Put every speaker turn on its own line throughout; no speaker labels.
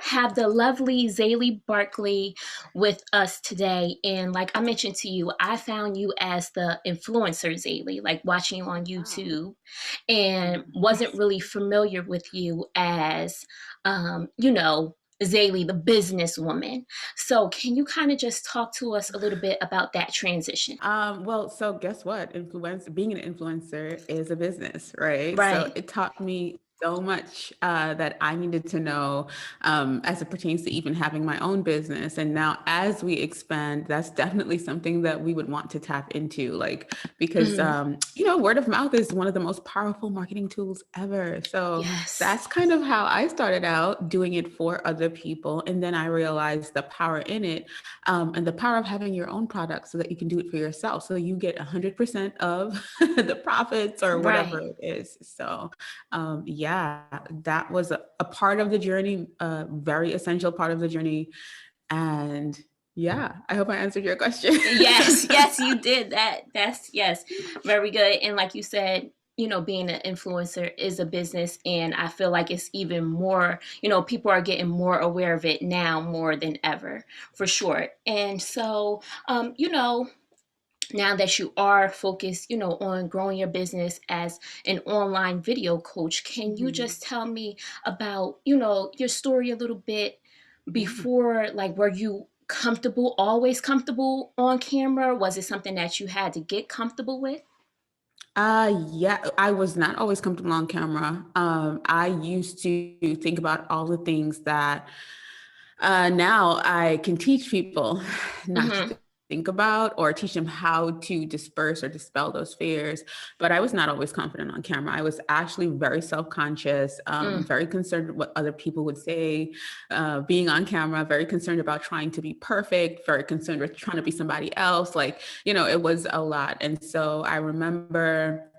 have the lovely Xayli Barclay with us today. And like I mentioned to you, I found you as the influencer Xayli, like watching you on
Wow.
YouTube, and wasn't
Nice.
really familiar with you as, Xayli, the businesswoman. So can you kind of just talk to us a little bit about that transition?
So guess what? Being an influencer is a business, right? So
Right.
it taught me so much that I needed to know as it pertains to even having my own business. And now, as we expand, that's definitely something that we would want to tap into, like because
Mhm.
word of mouth is one of the most powerful marketing tools ever. So
Yes.
that's kind of how I started out doing it for other people, and then I realized the power in it and the power of having your own product so that you can do it for yourself. So you get 100% of the profits or whatever
Right.
it is. So, yeah, that was a part of the journey, a very essential part of the journey. And yeah, I hope I answered your question.
Yes, yes, you did that. That's yes, very good. And like you said, being an influencer is a business, and I feel like it's even more, people are getting more aware of it now more than ever, for sure. And so, now that you are focused, on growing your business as an online video coach, can you
Mhm.
just tell me about, your story a little bit
Yeah.
before, like, were you always comfortable on camera? Was it something that you had to get comfortable with?
Yeah, I was not always comfortable on camera. I used to think about all the things that now I can teach people not to
Hmm.
think about or teach them how to disperse or dispel those fears. But I was not always confident on camera. I was actually very self conscious,
Mm.
very concerned what other people would say, being on camera, very concerned about trying to be perfect, very concerned with trying to be somebody else. Like, it was a lot. And so I remember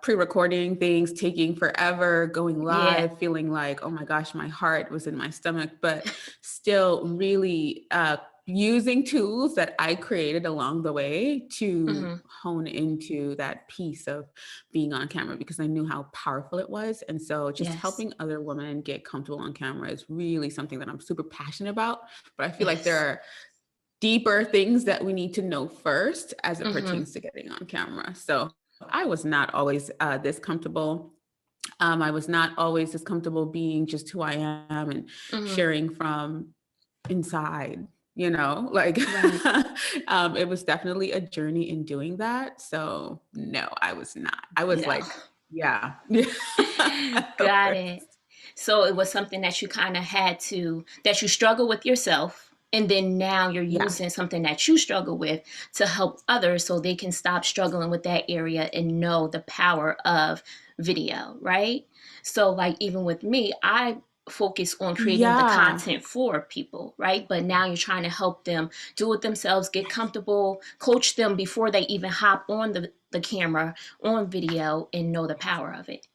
pre-recording things taking forever, going
Yeah.
live, feeling like, oh my gosh, my heart was in my stomach, but still really using tools that I created along the way to
Hmm.
hone into that piece of being on camera because I knew how powerful it was. And so just
Yes.
helping other women get comfortable on camera is really something that I'm super passionate about. But I feel like there
Yes.
are deeper things that we need to know first as it
Hmm.
pertains to getting on camera. So I was not always this comfortable. I was not always this comfortable being just who I am and
Hmm.
sharing from inside, like
Right.
it was definitely a journey in doing that. So no, I was not. I was
No.
like, yeah. At the
Got it.
first.
So it was something that you kind of that you struggle with yourself. And then now you're
Yeah.
using something that you struggle with to help others so they can stop struggling with that area and know the power of video, right? So, like, even with me, I focus on creating the
Yeah.
content for people, right? But now you're trying to help them do it themselves, get comfortable, coach them before they even hop on the camera, on video, and know the power of it.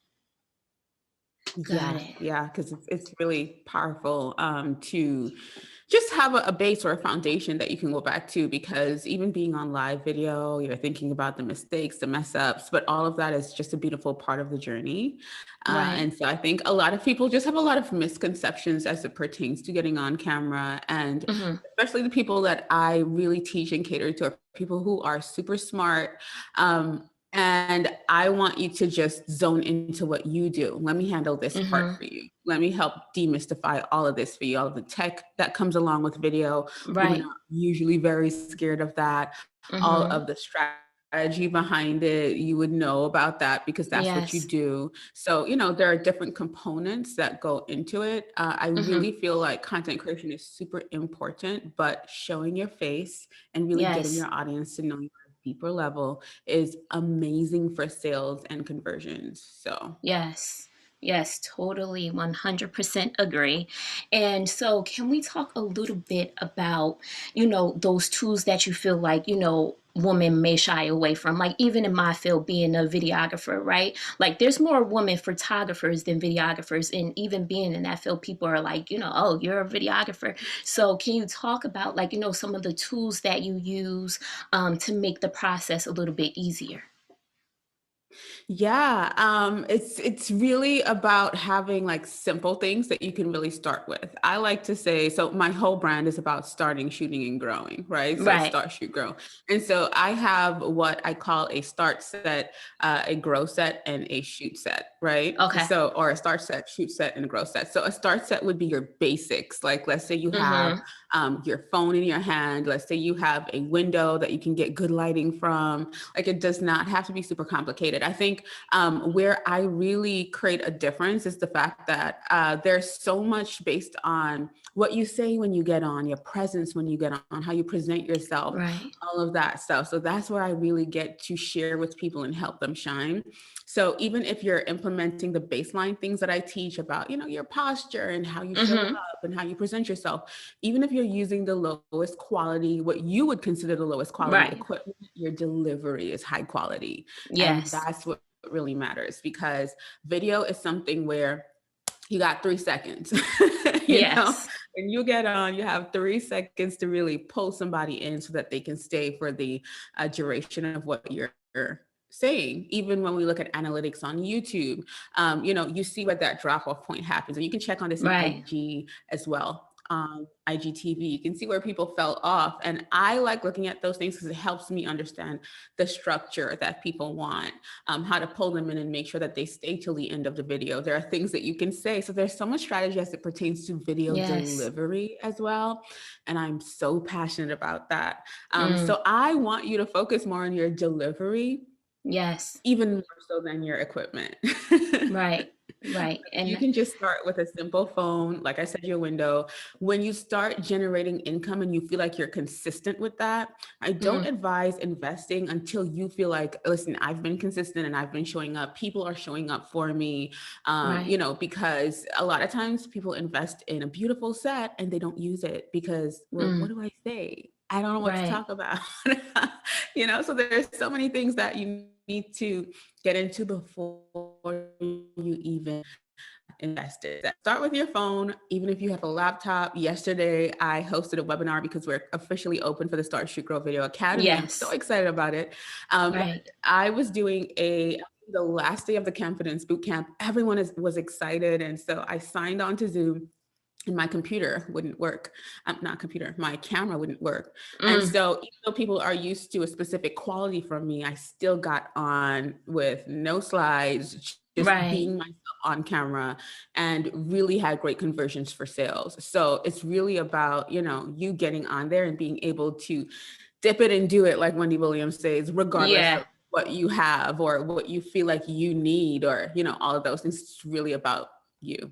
Got
Yeah,
it.
yeah, because it's really powerful to just have a base or a foundation that you can go back to. Because even being on live video, you're thinking about the mistakes, the mess ups, but all of that is just a beautiful part of the journey.
Right.
And so I think a lot of people just have a lot of misconceptions as it pertains to getting on camera, and
Mhm.
especially the people that I really teach and cater to are people who are super smart. And I want you to just zone into what you do. Let me handle this part
Mhm.
for you. Let me help demystify all of this for you, all of the tech that comes along with video. Women
Right.
are usually very scared of that. All
Mhm.
of the strategy behind it, you would know about that because that's what you
Yes.
do. So, there are different components that go into it. I
Mhm.
really feel like content creation is super important, but showing your face and really getting
Yes.
your audience to know you on a deeper level is amazing for sales and conversions. So,
Yes. Yes, totally 100% agree. And so, can we talk a little bit about, those tools that you feel like, women may shy away from? Like, even in my field, being a videographer, right? Like, there's more women photographers than videographers. And even being in that field, people are like, oh, you're a videographer. So, can you talk about, like, some of the tools that you use to make the process a little bit easier?
Yeah, it's really about having like simple things that you can really start with. I like to say, so my whole brand is about starting, shooting, and growing, right? So
Right.
start, shoot, grow. And so I have what I call a start set, a grow set, and a shoot set, right?
Okay.
So, or a start set, shoot set, and a grow set. So a start set would be your basics. Like let's say you have
Mm-hmm.
your phone in your hand. Let's say you have a window that you can get good lighting from. Like it does not have to be super complicated. I think where I really create a difference is the fact that there's so much based on what you say when you get on, your presence when you get on, how you present yourself,
Right.
all of that stuff. So that's where I really get to share with people and help them shine. So even if you're implementing the baseline things that I teach about, your posture and how you show
Mm-hmm.
up and how you present yourself, even if you're using the lowest quality, what you would consider the lowest quality
Right.
equipment, your delivery is high quality. And
Yes.
that's what really matters, because video is something where you got 3 seconds.
Yes.
When you get on, you have 3 seconds to really pull somebody in so that they can stay for the duration of what you're saying. Even when we look at analytics on YouTube, you see where that drop off point happens, and you can check on this in
Right.
IG as well. IGTV, you can see where people fell off. And I like looking at those things because it helps me understand the structure that people want, how to pull them in and make sure that they stay till the end of the video. There are things that you can say. So there's so much strategy as it pertains to video
Yes.
delivery as well. And I'm so passionate about that.
Mm.
So I want you to focus more on your delivery,
Yes.
even more so than your equipment.
Right. Right.
You
And
can just start with a simple phone, like I said, your window. When you start generating income and you feel like you're consistent with that, I don't
mm,
advise investing until you feel like, listen, I've been consistent and I've been showing up. People are showing up for me,
right.
because a lot of times people invest in a beautiful set and they don't use it because, well, what
Mm,
do I say? I don't know what to
right.
talk about. So there's so many things that you need to get into before you even invested. Start with your phone, even if you have a laptop. Yesterday, I hosted a webinar because we're officially open for the Start Shoot Grow Video Academy. I'm so
Yes.
excited about it.
Right.
I was doing the last day of the confidence boot camp. Everyone was excited, and so I signed on to Zoom. And my computer wouldn't work. Not computer, my camera wouldn't work. And
Mm,
so, even though people are used to a specific quality from me, I still got on with no slides, just
right.
being myself on camera, and really had great conversions for sales. So it's really about, you getting on there and being able to dip it and do it, like Wendy Williams says, regardless
Yeah.
of what you have or what you feel like you need, or, all of those things. It's really about you.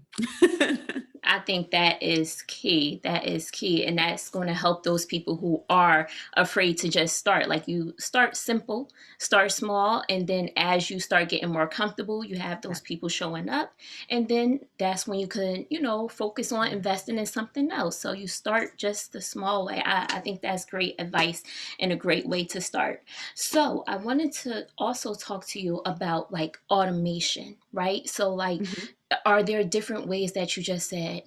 I think that is key. That is key. And that's going to help those people who are afraid to just start. Like you start simple, start small. And then as you start getting more comfortable, you have those people showing up. And then that's when you can, focus on investing in something else. So you start just the small way. I think that's great advice and a great way to start. So I wanted to also talk to you about like automation, right? So, like,
Mhm.
are there different ways that you just said,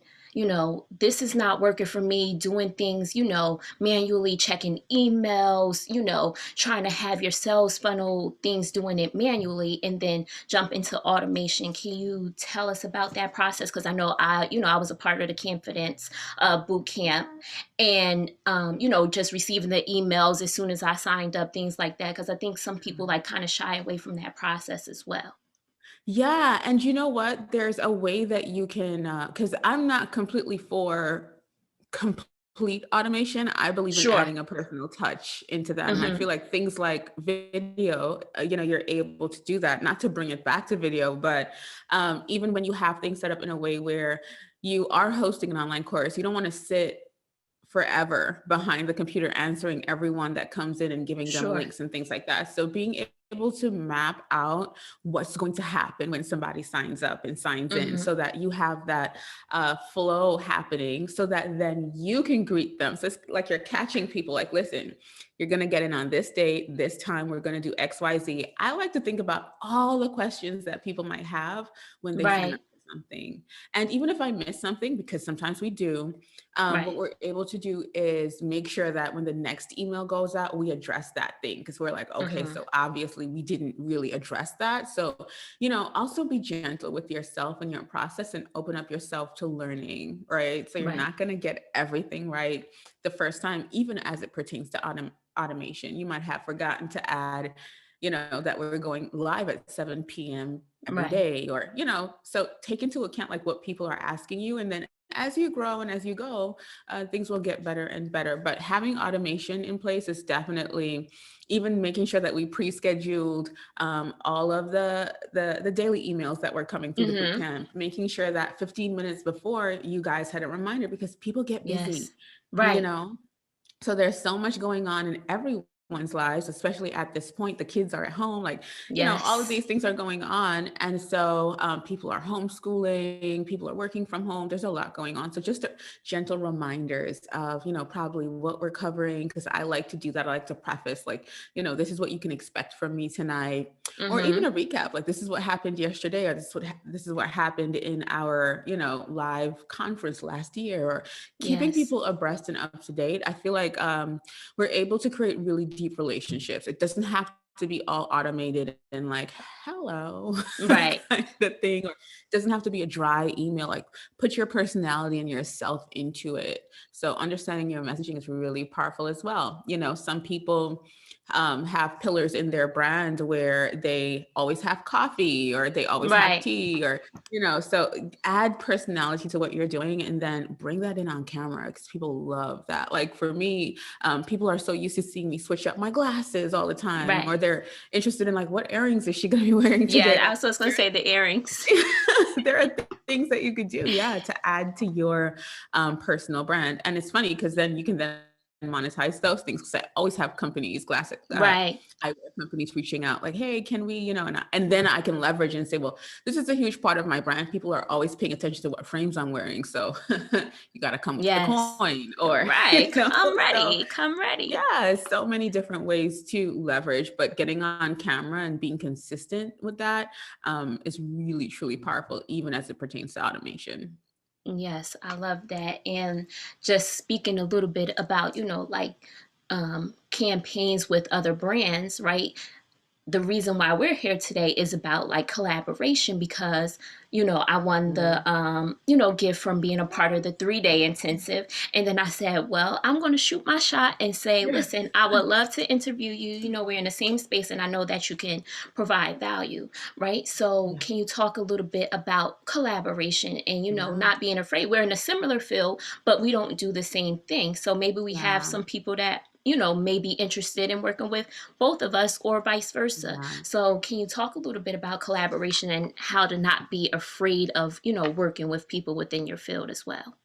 this is not working for me, doing things, manually checking emails, trying to have your sales funnel things, doing it manually, and then jump into automation. Can you tell us about that process? Because I know I was a part of the confidence boot camp, and just receiving the emails as soon as I signed up, things like that. Because I think some people like kind of shy away from that process as well.
Yeah, and you know what? There's a way that you can, because I'm not completely for complete automation. I believe in
Sure.
adding a personal touch into that. And I
Mm-hmm.
feel like things like video, you're able to do that, not to bring it back to video, but even when you have things set up in a way where you are hosting an online course, you don't want to sit forever behind the computer answering everyone that comes in and giving them
Sure.
links and things like that. So being able to map out what's going to happen when somebody signs up and signs in,
Mm-hmm.
so that you have that flow happening, so that then you can greet them. So it's like you're catching people like, listen, you're going to get in on this date, this time, we're going to do XYZ. I like to think about all the questions that people might have when they sign up
Right.
something. And even if I miss something, because sometimes we do, what
Right.
we're able to do is make sure that when the next email goes out, we address that thing. Because we're like, okay,
Mm-hmm.
so obviously we didn't really address that. So, also be gentle with yourself and your process and open up yourself to learning, right? So you're
Right.
not going to get everything right the first time, even as it pertains to automation. You might have forgotten to add, that we're going live at 7 p.m. every
Right.
day, or, so take into account like what people are asking you. And then as you grow and as you go, things will get better and better. But having automation in place is definitely, even making sure that we pre-scheduled all of the daily emails that were coming through the boot
Mm-hmm.
camp, making sure that 15 minutes before you guys had a reminder, because people get
Yes.
busy, you
Right.
know? So there's so much going on in everyone's lives, especially at this point. The kids are at home, like, all of
Yes.
these things are going on. And so people are homeschooling, people are working from home. There's a lot going on. So just gentle reminders of, probably what we're covering. Cause I like to do that. I like to preface like, this is what you can expect from me tonight, or even
Mm-hmm.
a recap. Like, this is what happened yesterday, or this is what happened in our, live conference last year, or keeping
Yes.
people abreast and up to date. I feel like we're able to create really deep relationships. It doesn't have to be all automated and like, hello,
Right.
kind of thing. Or it doesn't have to be a dry email. Like, put your personality and yourself into it. So understanding your messaging is really powerful as well. Some people have pillars in their brand where they always have coffee, or they always have
Right.
tea, or so add personality to what you're doing, and then bring that in on camera, because people love that. Like for me, people are so used to seeing me switch up my glasses all the time,
Right.
or they're interested in like, what earrings is she going to be wearing
Yeah,
today?
I
Like,
was just gonna say the earrings.
there are things that you could do, yeah, to add to your personal brand. And it's funny because then you can then monetize those things, because I always have companies, classic
Right.
eyewear companies reaching out like, hey, can we, and then I can leverage and say, well, this is a huge part of my brand. People are always paying attention to what frames I'm wearing. So you got to come with the
Yes.
coin, or,
Right. Come
so
ready. Come ready.
yeah, so many different ways to leverage, but getting on camera and being consistent with that is really, truly powerful, even as it pertains to automation.
Yes, I love that. And just speaking a little bit about, like campaigns with other brands, right? The reason why we're here today is about like collaboration, because I won
Yeah.
the gift from being a part of the 3-day intensive. And then I said, well, I'm going to shoot my shot and say,
Yeah.
listen, I would love to interview you. We're in the same space and I know that you can provide value, right? So
Yeah.
can you talk a little bit about collaboration and
Yeah.
not being afraid? We're in a similar field, but we don't do the same thing. So maybe we have
Yeah.
some people that may be interested in working with both of us, or vice versa.
Yeah.
So can you talk a little bit about collaboration and how to not be afraid of, working with people within your field as well?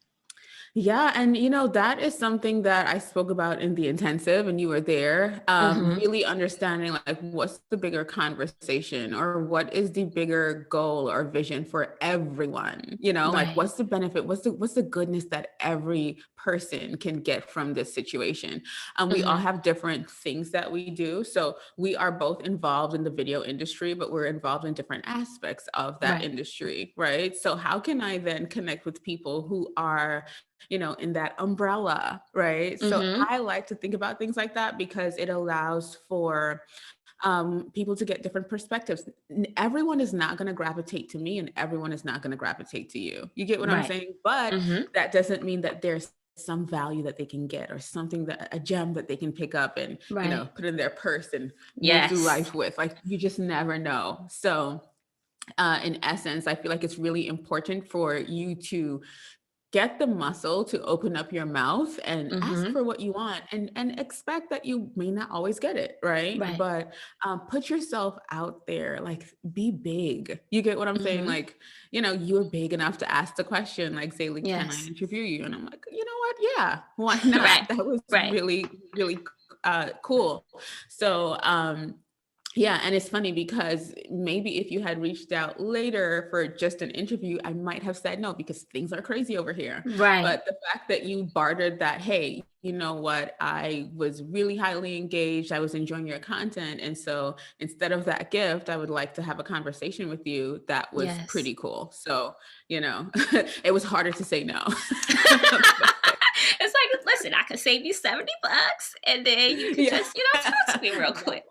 Yeah. And, that is something that I spoke about in the intensive, and you were there,
Mm-hmm.
really understanding like, what's the bigger conversation, or what is the bigger goal or vision for everyone, like,
Right.
what's the benefit? What's the goodness that every person can get from this situation? We all
Mm-hmm.
have different things that we do. So we are both involved in the video industry, but we're involved in different aspects of that
Right.
industry, right? So how can I then connect with people who are, in that umbrella, right? So
Mm-hmm.
I like to think about things like that, because it allows for people to get different perspectives. Everyone is not going to gravitate to me, and everyone is not going to gravitate to you. You get what I'm
Right.
saying? But
Mm-hmm.
that doesn't mean that there's some value that they can get, or something, that a gem that they can pick up and,
Right.
put in their purse and move through
Yes.
life with. Like, you just never know. So in essence, I feel like it's really important for you to get the muscle to open up your mouth and ask
Mm-hmm.
for what you want, and expect that you may not always get it, right?
Right.
But put yourself out there, like, be big. You get what I'm saying?
Mm-hmm.
Like, you're big enough to ask the question, like, Xayli, can I
Yes.
interview you? And I'm like, you know what? Yeah, why not?
Right.
That was
Right.
really, really cool. So Yeah, and it's funny because maybe if you had reached out later for just an interview, I might have said no because things are crazy over here.
Right.
But the fact that you bartered that, hey, you know what, I was really highly engaged, I was enjoying your content. And so instead of that gift, I would like to have a conversation with you. That was
Yes.
pretty cool. So, it was harder to say no.
It's like, listen, I could save you $70 and then you could
Yeah.
just, talk to me real quick.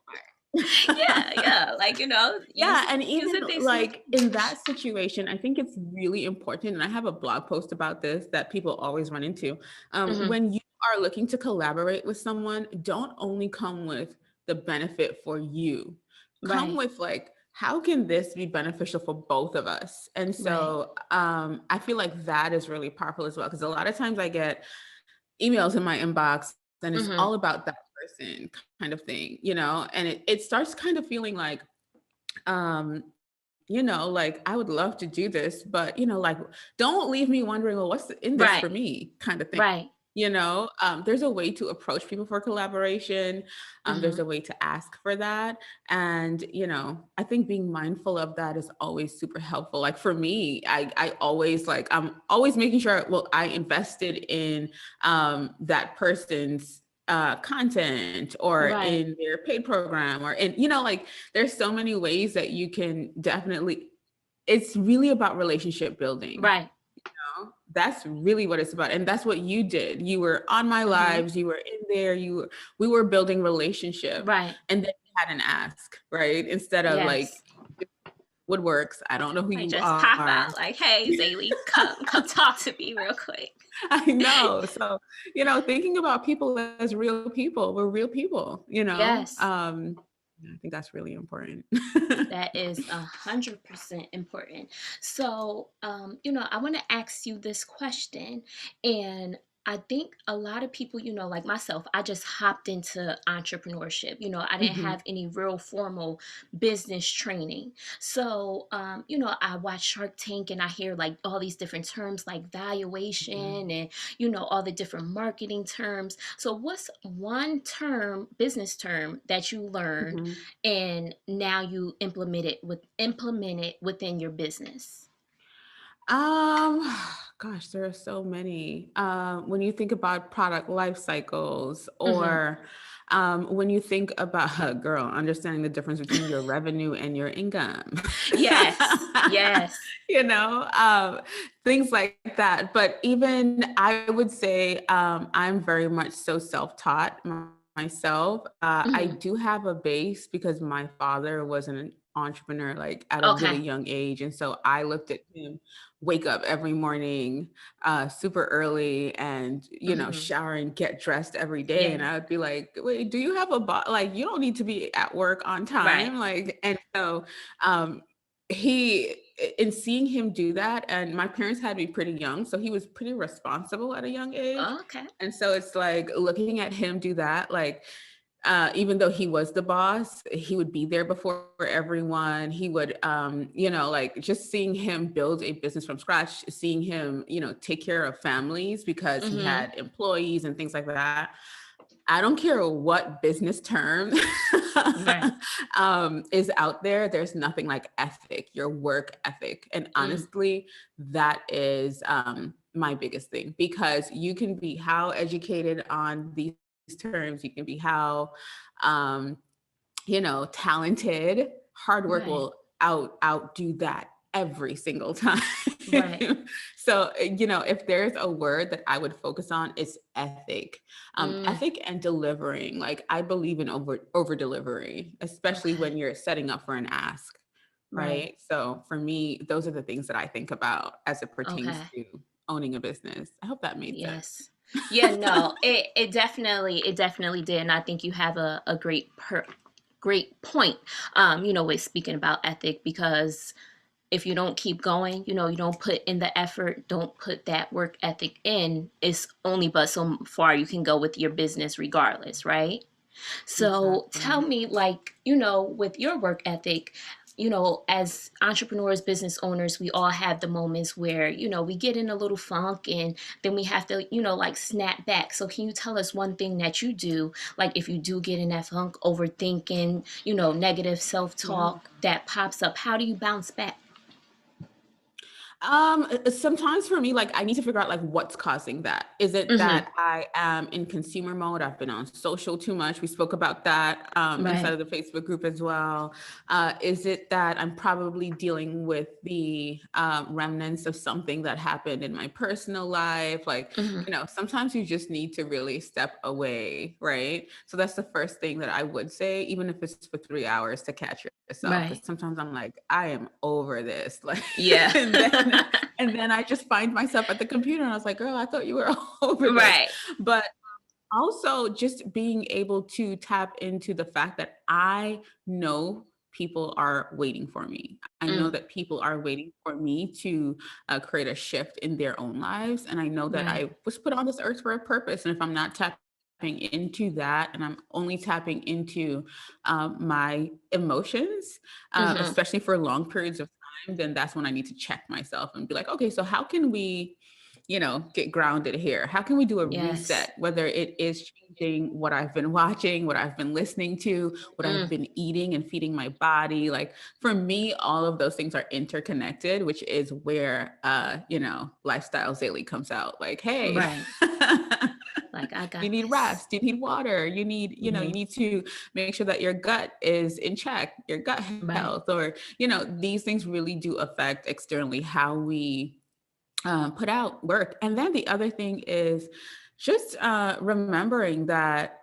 Yeah, yeah. Like,
Yeah, and
use
even
the things to make
like in that situation, I think it's really important. And I have a blog post about this that people always run into.
Mhm.
When you are looking to collaborate with someone, don't only come with the benefit for you, come
Right.
with like, how can this be beneficial for both of us? And
Right.
so I feel like that is really powerful as well. Because a lot of times I get emails in my inbox and it's
Mhm.
all about that person kind of thing, and it starts kind of feeling like, um, like I would love to do this, but like don't leave me wondering, well, what's in this
Right.
for me kind of thing.
Right.
There's a way to approach people for collaboration. There's
Mhm.
a way to ask for that. And, I think being mindful of that is always super helpful. Like for me, I always like, I'm always making sure, well, I invested in that person's content or
Right.
in their paid program or in, like there's so many ways that you can definitely, it's really about relationship building.
Right.
That's really what it's about. And that's what you did. You were on my
Mhm.
lives, you were in there, we were building relationship.
Right.
And then you had an ask, right? Instead of like
Yes.
woodworks, I don't know who
Like
you
just pop
are.
out like, "Hey, Xayli, come talk to me real quick."
I know. So, thinking about people as real people, we're real people.
Yes.
I think that's really important.
That is 100% important. So, I want to ask you this question, and I think a lot of people, like myself, I just hopped into entrepreneurship. I didn't
Mhm,
have any real formal business training. So, I watch Shark Tank and I hear like all these different terms like valuation
mhm,
and, all the different marketing terms. So, what's one term, business term that you learned
mhm.
and now you implement it within your business?
Um, gosh, there are so many. When you think about product life cycles,
Hmm.
or when you think about, girl, understanding the difference between your revenue and your income,
Yes. Yes.
you know, um, things like that. But even I would say I'm very much so self-taught myself. I
Hmm.
do have a base because my father was an entrepreneur like at a really
Okay.
young age. And so I looked at him wake up every morning super early and
Hmm.
shower and get dressed every day, and
Yeah.
I would be like, wait, do you have a like you don't need to be at work on
Right.
time, like. And so um he in seeing him do that, and my parents had me pretty young, so he was pretty responsible at a young age.
Okay.
And so it's like looking at him do that, like even though he was the boss, he would be there before everyone. He would, like just seeing him build a business from scratch, seeing him, take care of families because he
Hmm.
had employees and things like that. I don't care what business term
Right.
is out there. There's nothing like ethic, your work ethic. And
Mm.
honestly, that is my biggest thing, because you can be how educated on these terms, you can be how, um, talented. Hard work
Right.
will outdo that every single time.
Right.
So, if there's a word that I would focus on, it's ethic.
Mm.
Ethic and delivering. Like I believe in over delivery, especially when
Okay.
you're setting up for an ask.
Right.
Right. So for me, those are the things that I think about as it pertains
Okay.
to owning a business. I hope that made sense.
Yes. Yeah, no, it definitely did. And I think you have a great point, with speaking about ethic, because if you don't keep going, you don't put in the effort, don't put that work ethic in, it's only but so far you can go with your business regardless, right? So tell
Exactly.
me, like, with your work ethic, as entrepreneurs, business owners, we all have the moments where, we get in a little funk and then we have to, like snap back. So can you tell us one thing that you do, like if you do get in that funk, overthinking, negative
Yeah.
self-talk that pops up, how do you bounce back?
Sometimes for me, like I need to figure out like what's causing that. Is it
Mm-hmm.
that I am in consumer mode? I've been on social too much. We spoke about that inside
Right.
of the Facebook group as well. Is it that I'm probably dealing with the remnants of something that happened in my personal life? Like,
Mm-hmm.
sometimes you just need to really step away, right? So that's the first thing that I would say, even if it's for 3 hours to catch yourself.
Right.
Because sometimes I'm like, I am over this. Like,
Yeah.
and then I just find myself at the computer and I was like, girl, I thought you were over this.
Right.
But also just being able to tap into the fact that I know people are waiting for me. I know
Mm.
that people are waiting for me to create a shift in their own lives. And I know that
Right.
I was put on this earth for a purpose. And if I'm not tapping into that and I'm only tapping into my emotions,
Mm-hmm.
especially for long periods of time, then that's when I need to check myself and be like, okay, so how can we get grounded here? How can we do a
Yes.
reset? Whether it is changing what I've been watching, what I've been listening to, what I've
Mm.
been eating and feeding my body. Like for me, all of those things are interconnected, which is where, lifestyle Xayli comes out. Like, hey,
Right. Like, I
you
got
need
this.
rest, you need water, you
Mm-hmm.
need to make sure that your gut is in check, your gut
Right.
health, or, these things really do affect externally how we put out work. And then the other thing is just remembering that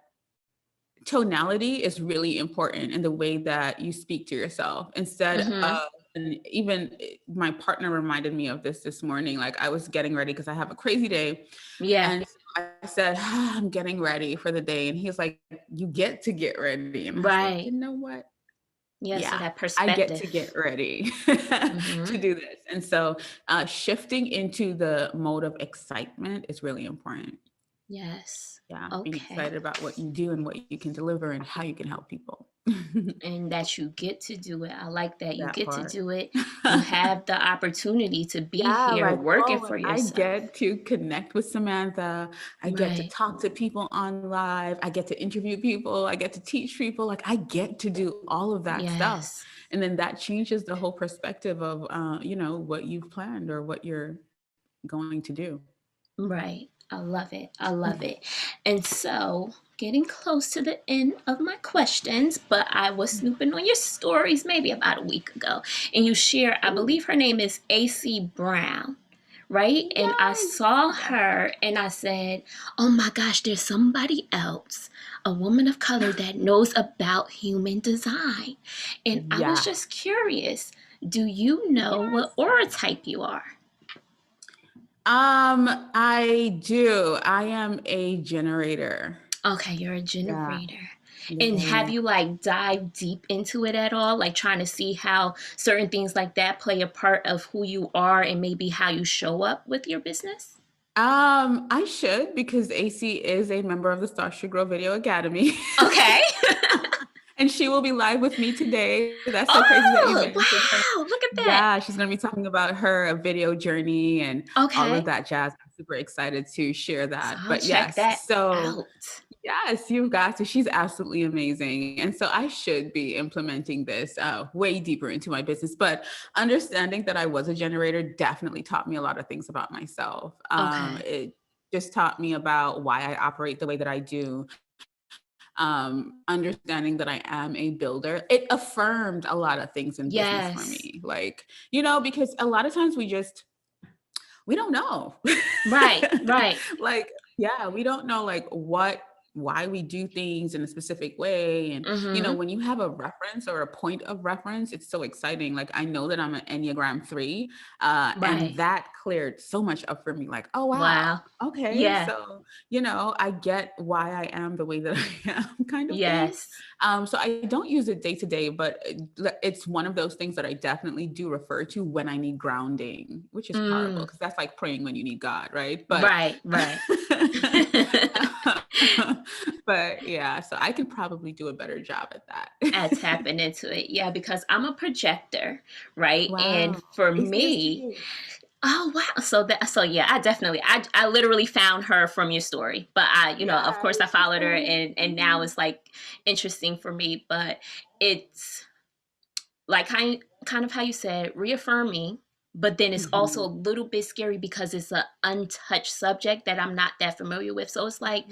tonality is really important in the way that you speak to yourself instead
Mm-hmm.
of, and even my partner reminded me of this morning. Like I was getting ready because I have a crazy day.
Yeah.
And so I said, I'm getting ready for the day. And he's like, you get to get ready. And I was like, you
Right.
know what?
Yeah. So
Yeah,
that
I get to
perspective.
get ready
Mm-hmm.
to do this. And so shifting into the mode of excitement is really important.
Yes.
Yeah, being
Okay.
excited about what you do and what you can deliver and how you can help people.
And that you get to do it. I like that you
That
get to
part.
do it. You have the opportunity to be
Yeah,
here
like,
working
oh,
for
like I
yourself.
get to connect with Samantha. I get to
Right.
talk to people on live. I get to interview people. I get to teach people. Like I get to do all of that stuff.
Yes.
And then that changes the whole perspective of, what you've planned or what you're going to do.
Right. I love it. I love it. And so, getting close to the end of my questions, but I was snooping on your stories maybe about a week ago, and you share, I
Ooh,
believe her name is AC Brown, right? And I
yes.
saw
Yes.
her and I said, oh my gosh, there's somebody else, a woman of color that knows about human design. And I was
Yes.
just curious, do you know what aura type you are?
I do. I am a generator.
Okay, you're a
Yeah.
generator. And
Yeah,
have
yeah.
you like dived deep into it at all? Like trying to see how certain things like that play a part of who you are and maybe how you show up with your business?
I should because AC is a member of the Starship Grow Video Academy.
Okay.
And she will be live with me today. That's so crazy that you
Oh,
mentioned her.
wow. Look at that.
Yeah, she's going to be talking about her video journey and all of
Okay.
that jazz. I'm super excited to share
So
that.
I'll
But
check
yes,
that
so
out.
yes, you've got to. She's absolutely amazing. And so I should be implementing this way deeper into my business. But understanding that I was a generator definitely taught me a lot of things about myself.
Okay.
It just taught me about why I operate the way that I do. Understanding that I am a builder, it affirmed a lot of things in business for
Yes.
me. Like, because a lot of times we don't know.
Right. Right.
Like, yeah, we don't know like why we do things in a specific way. And
Mm-hmm.
when you have a reference or a point of reference, it's so exciting. Like I know that I'm an Enneagram 3, and
Right.
that cleared so much up for me. Like, oh wow,
Wow.
okay,
Yeah.
so I get why I am the way that I am, kind of thing.
Yes.
So I don't use it day to day, but it's one of those things that I definitely do refer to when I need grounding, which is horrible
Mm.
because that's like praying when you need God, right? But
Right. Right.
But yeah, so I can probably do a better job at
At
that.
tapping into it. Yeah, because I'm a projector, right? And
Wow.
for
Is this
me,
too?
oh wow. So yeah, I definitely I literally found her from your story. But of course I
Yes, she's
followed
so
her and now
amazing.
it's like interesting for me. But it's like kind of how you said, reaffirming, but then it's also a
Mhm.
little bit scary because it's an untouched subject that I'm not that familiar with. So it's like,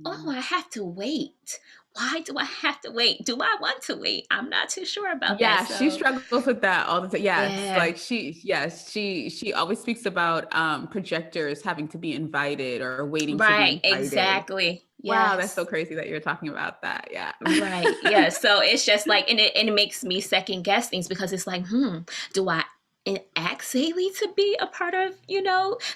oh,
Mm.
I have to wait. Why do I have to wait? Do I want to wait? I'm not too sure about that.
Yeah, she
So
struggles with that all the time. Yes,
yeah,
like she always speaks about projectors having to be invited or waiting to be
right,
invited.
exactly.
Wow, that's so
Yes.
crazy that you're talking about that. Yeah.
Right. Yeah. So it's just like, and it makes me second guess things because it's like, do I ask Xayli to be a part of,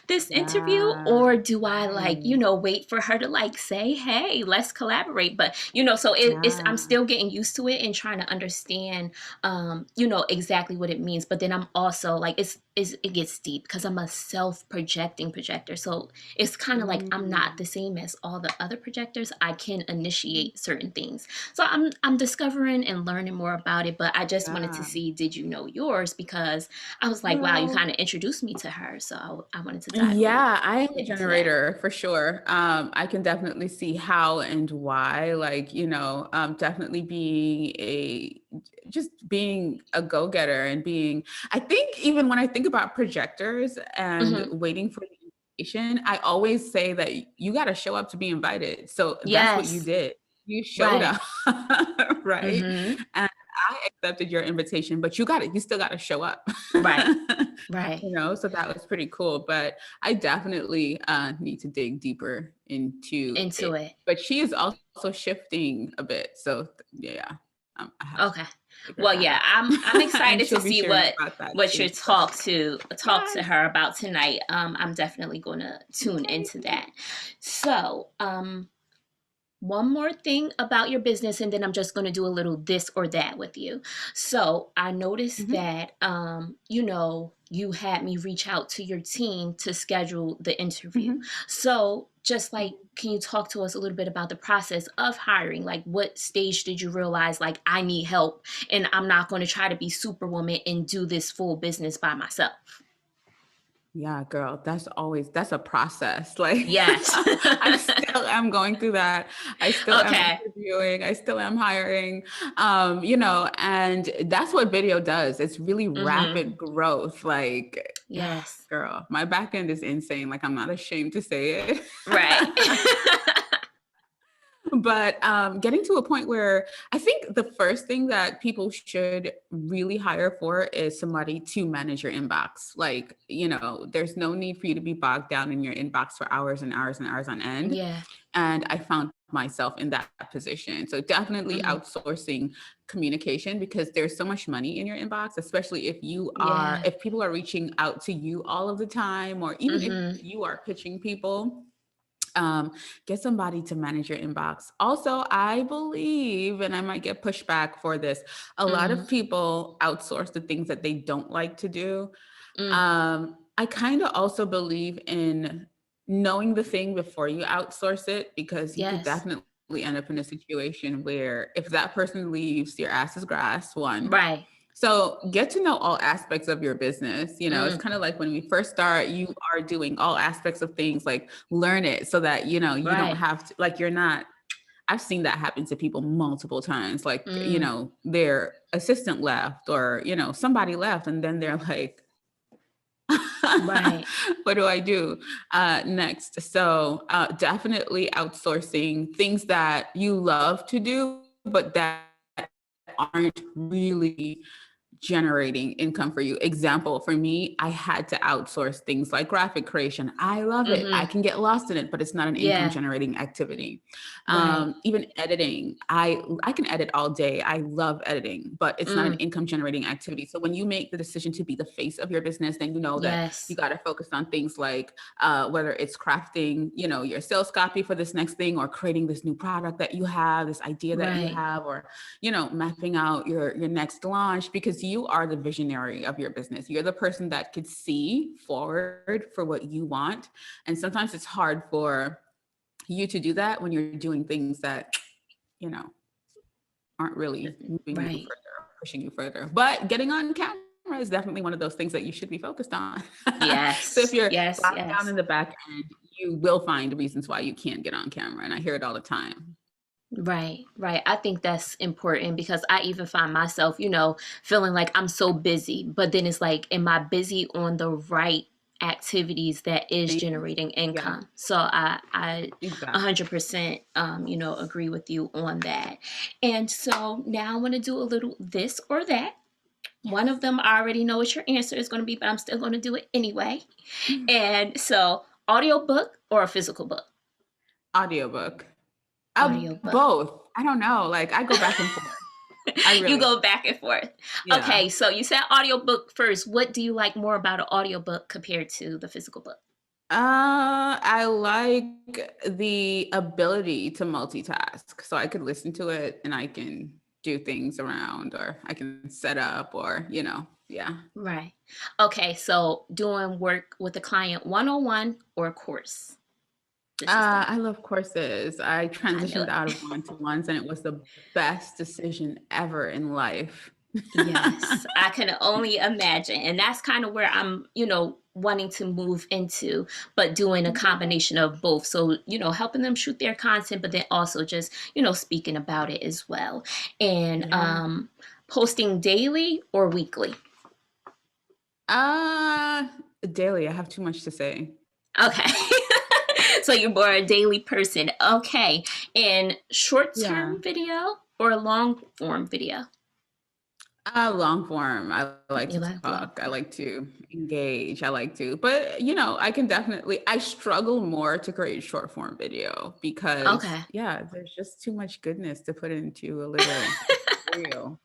this interview?
Yeah.
Or do I like,
Right.
wait for her to like say, hey, let's collaborate? But, so I'm
Yeah.
still getting used to it and trying to understand, exactly what it means. But then I'm also like, it gets deep because I'm a self-projecting projector. So it's kind of like I'm not
Mm.
the same as all the other projectors. I can initiate certain things. So I'm discovering and learning more about it, but I just wanted to
Yeah.
see, did you know yours? Because I was like, wow, you
Well,
kind of introduced me to her. So I wanted to dive a little
yeah, I am a
bit into that.
generator for sure. I can definitely see how and why, like, definitely just being a go-getter and I think even when I think about projectors and
Hmm.
waiting for the invitation, I always say that you got to show up to be invited. So that's what you
Yes.
did. You showed
Right.
up, right?
Hmm.
And I accepted your invitation, but you still got to show up.
Right. Right.
So that was pretty cool. But I definitely need to dig deeper into
Into
it.
it.
But she is also shifting a bit. So yeah, I have to
Okay.
figure
Well,
that
yeah,
out.
I'm
And
excited to
she'll be
see
sharing
what
about that
what you
too. So
talk to
yes,
her about tonight. I'm definitely going to tune into
okay.
that. So, one more thing about your business, and then I'm just going to do a little this or that with you. So I noticed
Mhm,
that, you had me reach out to your team to schedule the interview.
mhm.
So just like,
Mhm.
can you talk to us a little bit about the process of hiring? Like, what stage did you realize, like, I need help and I'm not going to try to be superwoman and do this full business by myself?
Yeah, girl, that's a process. Like
Yes.
I still am going through that. I still am
Okay.
interviewing. I still am hiring. And that's what video does. It's really
Mm-hmm.
rapid growth. Like,
Yes.
girl, my back end is insane. Like, I'm not ashamed to say it.
Right.
But getting to a point where I think the first thing that people should really hire for is somebody to manage your inbox. Like, there's no need for you to be bogged down in your inbox for hours and hours and hours on end.
Yeah.
And I found myself in that position. So definitely
Mm-hmm.
outsourcing communication because there's so much money in your inbox, especially
Yeah.
if people are reaching out to you all of the time, or even if
Mm-hmm.
you are pitching people, um, get somebody to manage your inbox. Also, I believe, and I might get pushback for this, a lot
Mm-hmm.
of people outsource the things that they don't like to do.
Mm.
I kind of also believe in knowing the thing before you outsource it, because you could
Yes.
definitely end up in a situation where if that person leaves, your ass is grass, one.
Right.
So get to know all aspects of your business. It's
Mm.
kind of like when we first start, you are doing all aspects of things, like learn it so that, you don't
Right.
have to, like, you're not, I've seen that happen to people multiple times. Like,
Mm.
their assistant left, or, somebody left, and then they're like,
Right.
what do I do next? So definitely outsourcing things that you love to do, but that aren't really generating income for you. Example, for me, I had to outsource things like graphic creation. I love it. I
Mm-hmm.
can get lost in it, but it's not an income
Yeah.
generating activity.
Right.
Even editing, I can edit all day. I love editing, but it's not an
Mm.
income generating activity. So when you make the decision to be the face of your business, then you know that you
Yes.
got to focus on things like whether it's crafting, your sales copy for this next thing, or creating this new product that you have, this idea that you
Right.
have, or mapping out your next launch, because you are the visionary of your business. You're the person that could see forward for what you want. And sometimes it's hard for you to do that when you're doing things that, you know, aren't really moving you
Right.
further or pushing you further. But getting on camera is definitely one of those things that you should be focused on. So if
Yes.
you're
Yes.
bogged down
Yes.
in the back end, you will find reasons why you can't get on camera. And I hear it all the time.
Right, right. I think that's important because I even find myself, feeling like I'm so busy, but then it's like, am I busy on the right activities that is
Things.
generating
Yeah,
income? So I
exactly.
100%, agree with you on that. And so now I want to do a little this or that. One of
Yes.
them I already know what your answer is going to be, but I'm still going to do it anyway. And so, audiobook or a physical book?
Audiobook.
Audiobook.
Both. I don't know. Like I go back and forth. I
You
really,
go back and forth.
yeah.
Okay, so you said audiobook first. What do you like more about an audiobook compared to the physical book?
I like the ability to multitask. So I could listen to it and I can do things around or I can set up or, yeah.
Right. Okay, so doing work with a client one-on-one or a course. This is the
I love courses. I
I knew
transitioned
it.
out of one-to-ones and it was the best decision ever in life.
Yes, I can only imagine. And that's kind of where I'm, wanting to move into, but doing a
Yeah.
combination of both. So, helping them shoot their content, but then also just, speaking about it as well. And
Yeah.
posting daily or weekly.
Uh, Daily, I have too much to say.
Okay. So you're more a daily person. Okay. And short
Yeah.
term video or long form video?
Long form. I like
You
to
like long
talk. I
form.
like to engage. I like to, but I can definitely, I struggle more to create short form video because,
Okay.
yeah, there's just too much goodness to put into a little reel.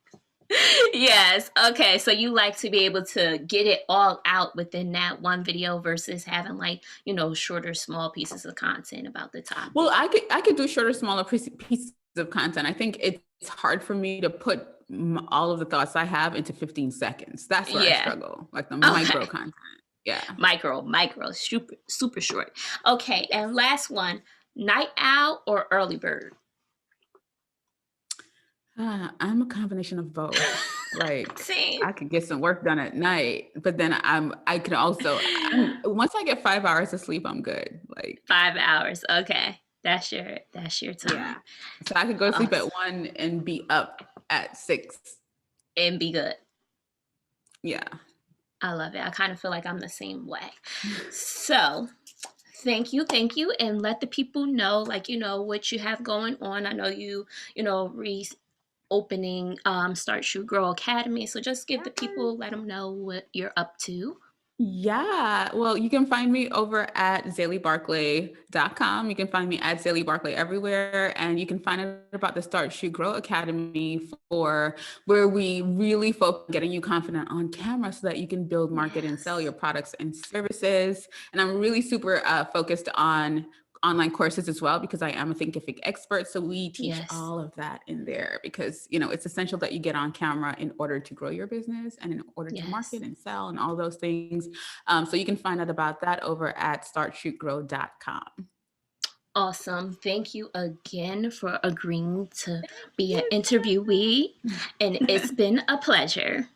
Yes. Okay. So you like to be able to get it all out within that one video versus having like, shorter, small pieces of content about the
Well,
topic.
I could do shorter, smaller pieces of content. I think it's hard for me to put all of the thoughts I have into 15 seconds. That's where I
Yeah.
struggle, like the micro
Okay.
content. Yeah.
Micro, super, super short. Okay. And
Yes.
last one, night owl or early bird?
I'm a combination of both. Like
Same.
I could get some work done at night, but then I can also once I get 5 hours of sleep, I'm good. Like
5 hours. Okay. That's your
yeah.
time.
So I could go to sleep at
Awesome.
1 and be up at 6.
And be good.
Yeah.
I love it. I kind of feel like I'm the same way. So thank you. And let the people know, like, what you have going on. I know reopening Start Shoot Grow Academy. So just give the people, let them know what you're up to.
Yeah. Well, you can find me over at XayliBarclay.com. You can find me at Xayli Barclay everywhere. And you can find out about the Start Shoot Grow Academy for where we really focus on getting you confident on camera so that you can build, market, and sell
Yes.
your products and services. And I'm really super focused on online courses as well because I am a Thinkific expert. So we teach
Yes.
all of that in there because it's essential that you get on camera in order to grow your business and in order to
Yes.
market and sell and all those things. So you can find out about that over at startshootgrow.com.
Awesome. Thank you again for agreeing to
Thank
be an
you
interviewee. And
so
it's
much.
been a pleasure.